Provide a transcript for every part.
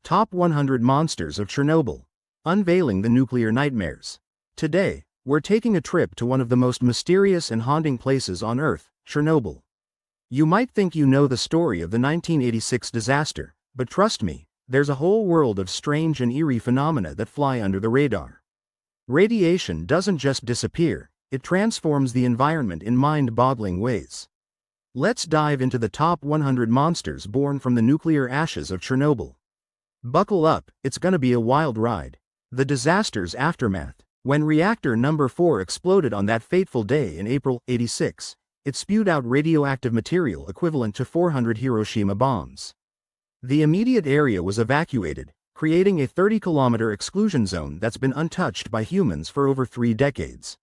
Top 100 Monsters of Chernobyl. Unveiling the Nuclear Nightmares. Today, we're taking a trip to one of the most mysterious and haunting places on Earth, Chernobyl. You might think you know the story of the 1986 disaster, but trust me, there's a whole world of strange and eerie phenomena that fly under the radar. Radiation doesn't just disappear, it transforms the environment in mind-boggling ways. Let's dive into the top 100 monsters born from the nuclear ashes of Chernobyl. Buckle up, it's gonna be a wild ride. The disaster's aftermath. When reactor number 4 exploded on that fateful day in April '86, it spewed out radioactive material equivalent to 400 Hiroshima bombs. The immediate area was evacuated, creating a 30-kilometer exclusion zone that's been untouched by humans for over 3 decades.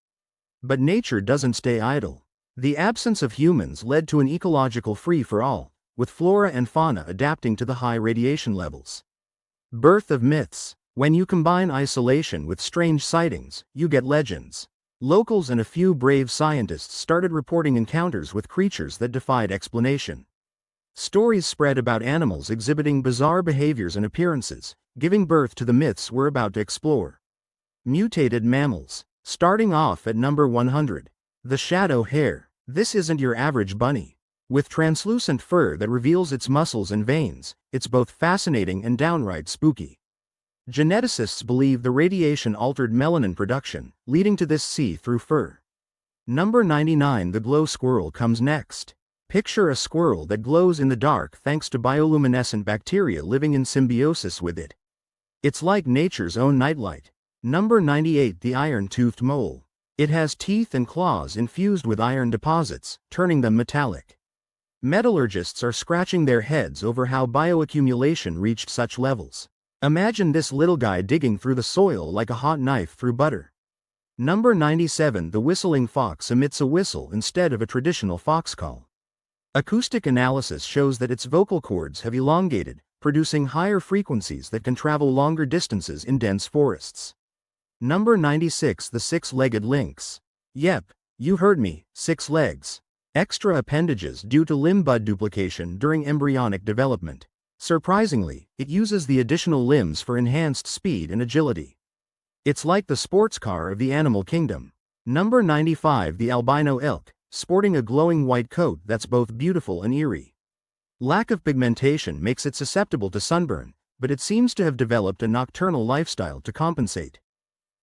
But nature doesn't stay idle. The absence of humans led to an ecological free-for-all, with flora and fauna adapting to the high radiation levels. Birth of myths. When you combine isolation with strange sightings, you get legends. Locals and a few brave scientists started reporting encounters with creatures that defied explanation. Stories spread about animals exhibiting bizarre behaviors and appearances, giving birth to the myths we're about to explore. Mutated mammals. Starting off at number 100. The shadow hare. This isn't your average bunny. With translucent fur that reveals its muscles and veins, it's both fascinating and downright spooky. Geneticists believe the radiation altered melanin production, leading to this see-through fur. Number 99. The glow squirrel comes next. Picture a squirrel that glows in the dark thanks to bioluminescent bacteria living in symbiosis with it. It's like nature's own nightlight. Number 98. The iron-toothed mole. It has teeth and claws infused with iron deposits, turning them metallic. Metallurgists are scratching their heads over how bioaccumulation reached such levels. Imagine this little guy digging through the soil like a hot knife through butter. Number 97. The whistling fox emits a whistle instead of a traditional fox call. Acoustic analysis shows that its vocal cords have elongated, producing higher frequencies that can travel longer distances in dense forests. Number 96. The six-legged lynx. Yep, you heard me, 6 legs. Extra appendages due to limb bud duplication during embryonic development. Surprisingly, it uses the additional limbs for enhanced speed and agility. It's like the sports car of the animal kingdom. Number 95. The albino elk, sporting a glowing white coat that's both beautiful and eerie. Lack of pigmentation makes it susceptible to sunburn, but it seems to have developed a nocturnal lifestyle to compensate.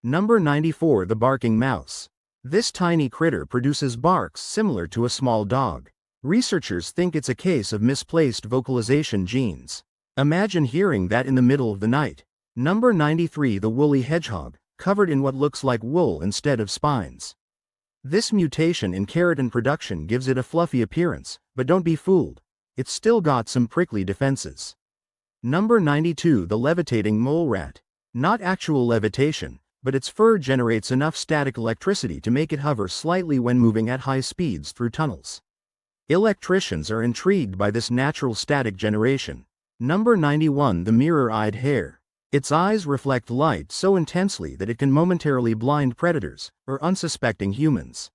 Number 94. The barking mouse. This tiny critter produces barks similar to a small dog. Researchers think it's a case of misplaced vocalization genes. Imagine hearing that in the middle of the night. Number 93. The woolly hedgehog, covered in what looks like wool instead of spines. This mutation in keratin production gives it a fluffy appearance, but don't be fooled. It's still got some prickly defenses. Number 92. The levitating mole rat. Not actual levitation, but its fur generates enough static electricity to make it hover slightly when moving at high speeds through tunnels. Electricians are intrigued by this natural static generation. Number 91. The mirror-eyed hare. Its eyes reflect light so intensely that it can momentarily blind predators, or unsuspecting humans.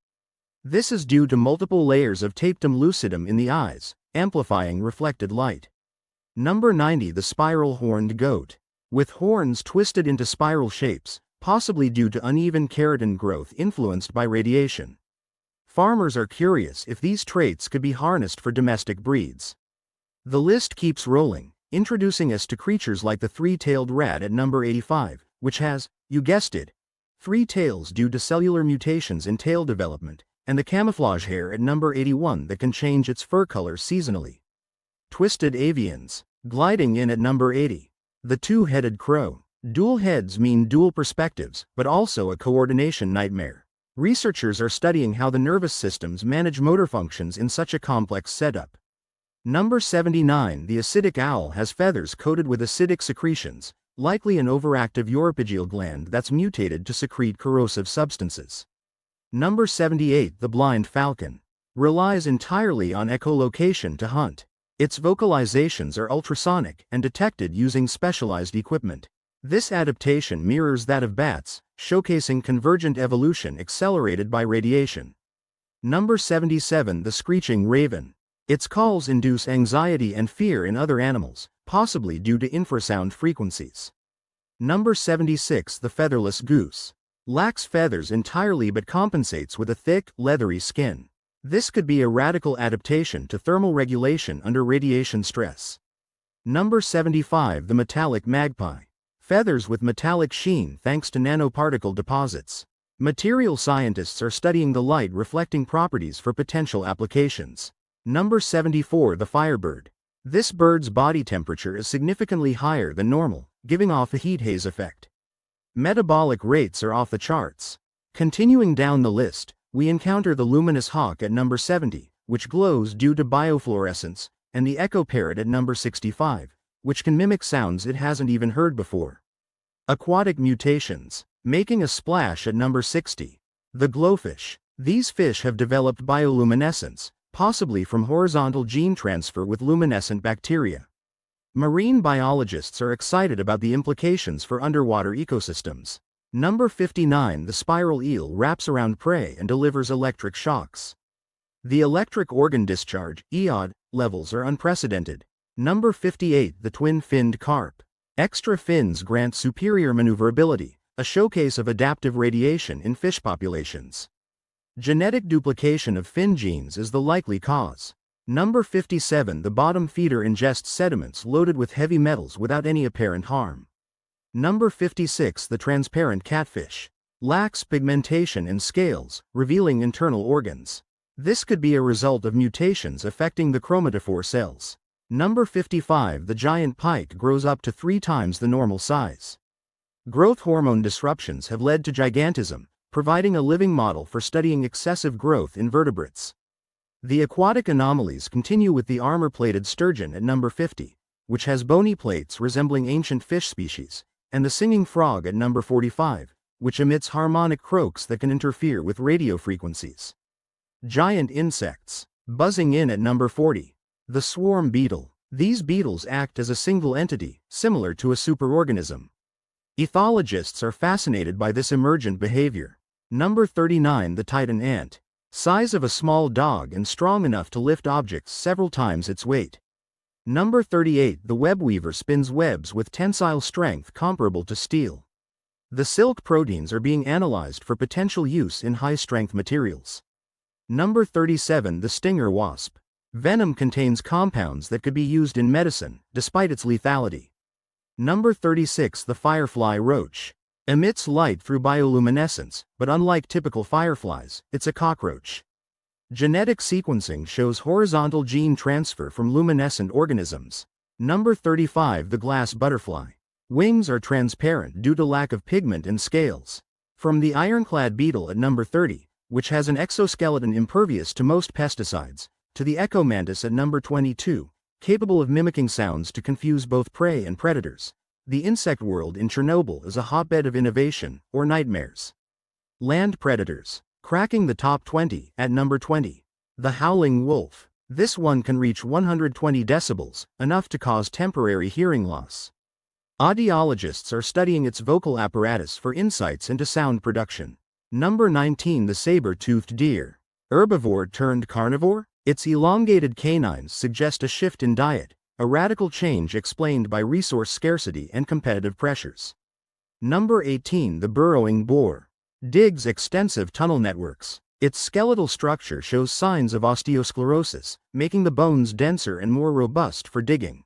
This is due to multiple layers of tapetum lucidum in the eyes, amplifying reflected light. Number 90. The spiral-horned goat. With horns twisted into spiral shapes, possibly due to uneven keratin growth influenced by radiation. Farmers are curious if these traits could be harnessed for domestic breeds. The list keeps rolling, introducing us to creatures like the three-tailed rat at number 85, which has, you guessed it, 3 tails due to cellular mutations in tail development, and the camouflage hare at number 81 that can change its fur color seasonally. Twisted avians, gliding in at number 80. The two-headed crow. Dual heads mean dual perspectives, but also a coordination nightmare. Researchers are studying how the nervous systems manage motor functions in such a complex setup. Number 79. The acidic owl has feathers coated with acidic secretions, likely an overactive uropygial gland that's mutated to secrete corrosive substances. Number 78. The blind falcon. Relies entirely on echolocation to hunt. Its vocalizations are ultrasonic and detected using specialized equipment. This adaptation mirrors that of bats, showcasing convergent evolution accelerated by radiation. Number 77. The screeching raven. Its calls induce anxiety and fear in other animals, possibly due to infrasound frequencies. Number 76. The featherless goose. Lacks feathers entirely but compensates with a thick, leathery skin. This could be a radical adaptation to thermal regulation under radiation stress. Number 75. The metallic magpie. Feathers with metallic sheen thanks to nanoparticle deposits. Material scientists are studying the light-reflecting properties for potential applications. Number 74. The firebird. This bird's body temperature is significantly higher than normal, giving off a heat haze effect. Metabolic rates are off the charts. Continuing down the list, we encounter the luminous hawk at number 70, which glows due to biofluorescence, and the echo parrot at number 65, which can mimic sounds it hasn't even heard before. Aquatic mutations. Making a splash at number 60. The glowfish. These fish have developed bioluminescence, possibly from horizontal gene transfer with luminescent bacteria. Marine biologists are excited about the implications for underwater ecosystems. Number 59. The spiral eel wraps around prey and delivers electric shocks. The electric organ discharge, EOD, levels are unprecedented. Number 58. The twin-finned carp. Extra fins grant superior maneuverability, a showcase of adaptive radiation in fish populations. Genetic duplication of fin genes is the likely cause. Number 57. The bottom feeder ingests sediments loaded with heavy metals without any apparent harm. Number 56. The transparent catfish. Lacks pigmentation and scales, revealing internal organs. This could be a result of mutations affecting the chromatophore cells. Number 55. The giant pike grows up to 3 times the normal size. Growth hormone disruptions have led to gigantism, providing a living model for studying excessive growth in vertebrates. The aquatic anomalies continue with the armor-plated sturgeon at number 50, which has bony plates resembling ancient fish species, and the singing frog at number 45, which emits harmonic croaks that can interfere with radio frequencies. Giant insects. Buzzing in at number 40. The swarm beetle. These beetles act as a single entity, similar to a superorganism. Ethologists are fascinated by this emergent behavior. Number 39. The titan ant. Size of a small dog and strong enough to lift objects several times its weight. Number 38. The web weaver spins webs with tensile strength comparable to steel. The silk proteins are being analyzed for potential use in high-strength materials. Number 37. The stinger wasp. Venom contains compounds that could be used in medicine, despite its lethality. Number 36. The firefly roach. Emits light through bioluminescence, but unlike typical fireflies, it's a cockroach. Genetic sequencing shows horizontal gene transfer from luminescent organisms. Number 35. The glass butterfly. Wings are transparent due to lack of pigment and scales. From the ironclad beetle at number 30, which has an exoskeleton impervious to most pesticides, to the echo mantis at number 22, capable of mimicking sounds to confuse both prey and predators. The insect world in Chernobyl is a hotbed of innovation, or nightmares. Land predators. Cracking the top 20, at number 20. The howling wolf. This one can reach 120 decibels, enough to cause temporary hearing loss. Audiologists are studying its vocal apparatus for insights into sound production. Number 19. The saber-toothed deer. Herbivore turned carnivore? Its elongated canines suggest a shift in diet, a radical change explained by resource scarcity and competitive pressures. Number 18. The burrowing boar. Digs extensive tunnel networks. Its skeletal structure shows signs of osteosclerosis, making the bones denser and more robust for digging.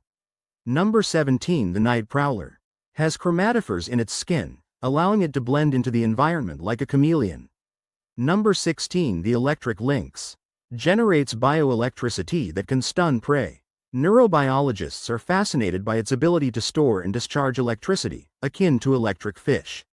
Number 17. The night prowler. Has chromatophores in its skin, allowing it to blend into the environment like a chameleon. Number 16. The electric lynx. Generates bioelectricity that can stun prey. Neurobiologists are fascinated by its ability to store and discharge electricity, akin to electric fish.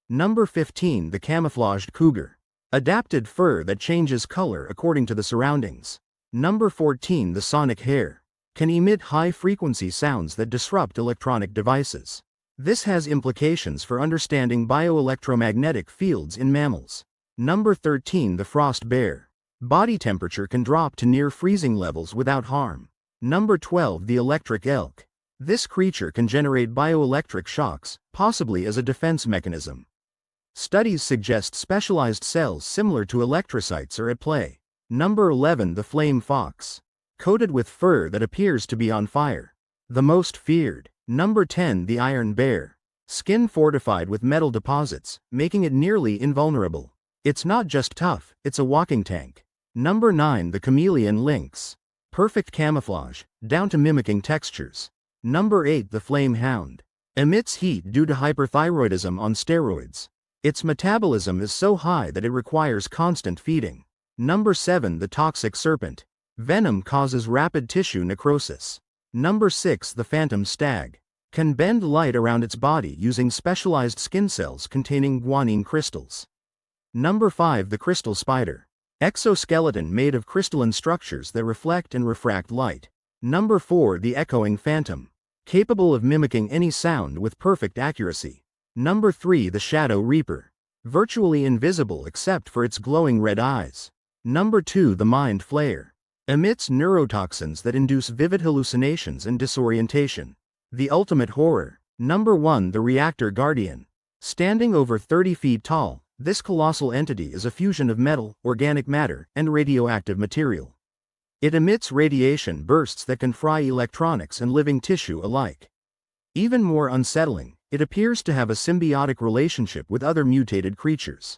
Number 15. The camouflaged cougar. Adapted fur that changes color according to the surroundings. Number 14. The sonic hare. Can emit high-frequency sounds that disrupt electronic devices. This has implications for understanding bioelectromagnetic fields in mammals. Number 13. The frost bear. Body temperature can drop to near freezing levels without harm. Number 12. The electric elk. This creature can generate bioelectric shocks, possibly as a defense mechanism. Studies suggest specialized cells similar to electrocytes are at play. Number 11. The flame fox. Coated with fur that appears to be on fire. The most feared. Number 10. The iron bear. Skin fortified with metal deposits, making it nearly invulnerable. It's not just tough, it's a walking tank. Number 9. The chameleon lynx. Perfect camouflage, down to mimicking textures. Number 8. The flame hound. Emits heat due to hyperthyroidism on steroids. Its metabolism is so high that it requires constant feeding. Number 7. The toxic serpent. Venom causes rapid tissue necrosis. Number 6. The phantom stag. Can bend light around its body using specialized skin cells containing guanine crystals. Number 5. The crystal spider. Exoskeleton made of crystalline structures that reflect and refract light. Number 4. The echoing phantom. Capable of mimicking any sound with perfect accuracy. Number 3. The shadow reaper. Virtually invisible except for its glowing red eyes. Number 2. The mind flayer. Emits neurotoxins that induce vivid hallucinations and disorientation. The ultimate horror. Number 1. The reactor guardian. Standing over 30 feet tall, this colossal entity is a fusion of metal, organic matter, and radioactive material. It emits radiation bursts that can fry electronics and living tissue alike. Even more unsettling, it appears to have a symbiotic relationship with other mutated creatures.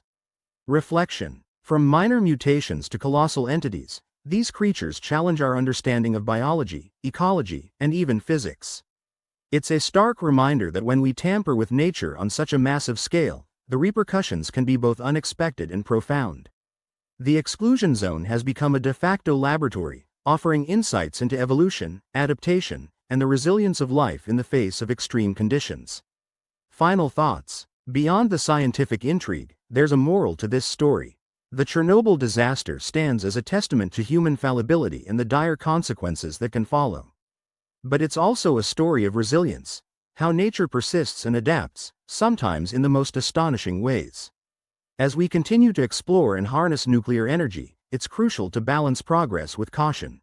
Reflection. From minor mutations to colossal entities, these creatures challenge our understanding of biology, ecology, and even physics. It's a stark reminder that when we tamper with nature on such a massive scale, the repercussions can be both unexpected and profound. The exclusion zone has become a de facto laboratory, offering insights into evolution, adaptation, and the resilience of life in the face of extreme conditions. Final thoughts. Beyond the scientific intrigue, there's a moral to this story. The Chernobyl disaster stands as a testament to human fallibility and the dire consequences that can follow. But it's also a story of resilience, how nature persists and adapts, sometimes in the most astonishing ways. As we continue to explore and harness nuclear energy, it's crucial to balance progress with caution.